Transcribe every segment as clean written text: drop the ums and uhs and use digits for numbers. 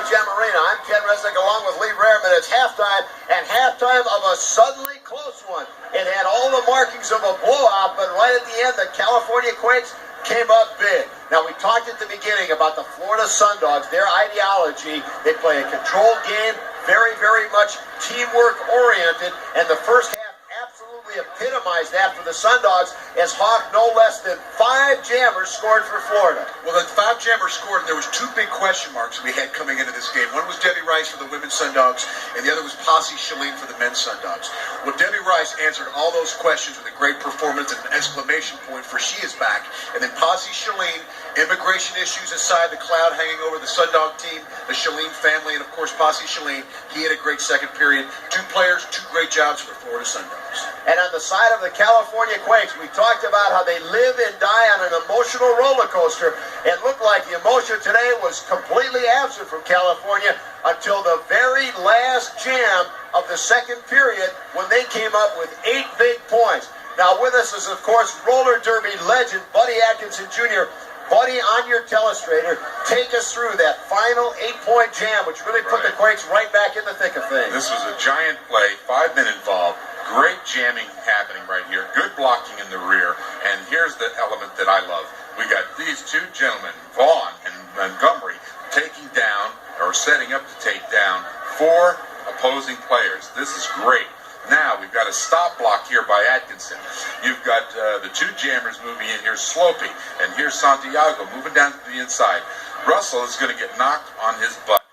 RollerJam Arena. I'm Ken Resnick along with Lee Rehrman. It's halftime, and halftime of a suddenly close one. It had all the markings of a blowout, but right at the end, the California Quakes came up big. Now, we talked at the beginning about the Florida Sundogs, their ideology. They play a controlled game, very, very much teamwork-oriented, and the first half absolutely epitomized that for the Sundogs as Hawk, no less than 5 jammers scored for Florida. Well, the 5 jammers scored, and there was 2 big question marks we had coming into this game. One was Debbie Rice for the women's Sundogs, and the other was Posse Shalene for the men's Sundogs. Well, Debbie Rice answered all those questions with a great performance and an exclamation point for she is back. And then Posse Shalene, immigration issues aside, the cloud hanging over the Sundog team, the Shalene family, and of course Posse Shalene, he had a great second period. 2 players, 2 great jobs for the Florida Sundogs. And on the side of the California Quakes, we talked about how they live and die on an emotional roller coaster. It looked like the emotion today was completely absent from California until the very last jam of the second period when they came up with 8 big points. Now with us is, of course, roller derby legend Buddy Atkinson Jr. Buddy, on your telestrator, take us through that final 8-point jam, which really put the Quakes right back in the thick of things. This was a giant play, 5 men involved. Great jamming happening right here. Good blocking in the rear. And here's the element that I love. We got these 2 gentlemen, Vaughn and Montgomery, taking down, or setting up to take down, 4 opposing players. This is great. Now we've got a stop block here by Atkinson. You've got the 2 jammers moving in here, Slopey, and here's Santiago moving down to the inside. Russell is going to get knocked on his butt.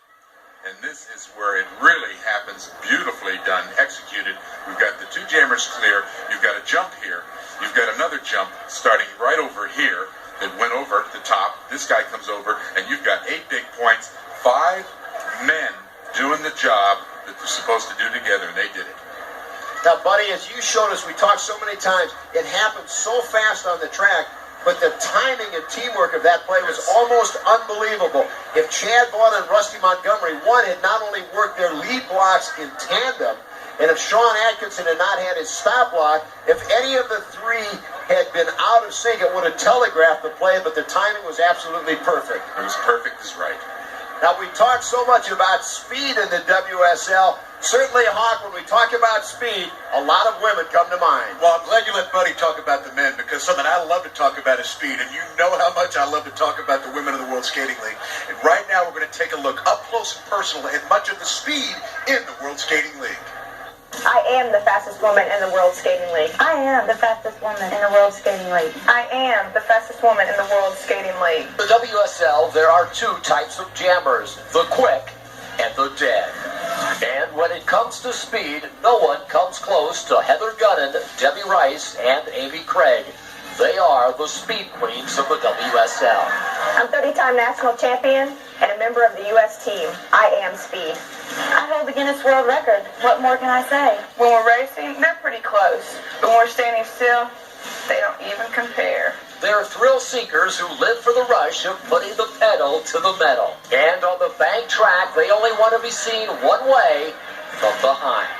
And this is where it really happens, beautifully done, executed. We've got the 2 jammers clear. You've got a jump here. You've got another jump starting right over here that went over the top. This guy comes over, and you've got 8 big points. 5 men doing the job that they're supposed to do together, and they did it. Now, Buddy, as you showed us, we talked so many times, it happened so fast on the track, but the timing and teamwork of that play was almost unbelievable. If Chad Vaughn and Rusty Montgomery, one, had not only worked their lead blocks in tandem, and if Sean Atkinson had not had his stop block, if any of the 3 had been out of sync, it would have telegraphed the play, but the timing was absolutely perfect. It was perfect as right. Now, we talk so much about speed in the WSL. Certainly, Hawk, when we talk about speed, a lot of women come to mind. Well, I'm glad you let Buddy talk about the men, because something I love to talk about is speed, and you know how much I love to talk about the women of the World Skating League. And right now, we're going to take a look up close and personal at much of the speed in the World Skating League. I am the fastest woman in the World Skating League. I am the fastest woman in the World Skating League. I am the fastest woman in the World Skating League. In the WSL, there are 2 types of jammers, the quick and the dead. And when it comes to speed, no one comes close to Heather Gunnan, Debbie Rice, and Amy Craig. They are the speed queens of the WSL. I'm 30-time national champion and a member of the U.S. team. I am speed. I hold the Guinness World Record. What more can I say? When we're racing, they're pretty close. But when we're standing still, they don't even compare. They're thrill seekers who live for the rush of putting the pedal to the metal. And on the bank track, they only want to be seen one way, from behind.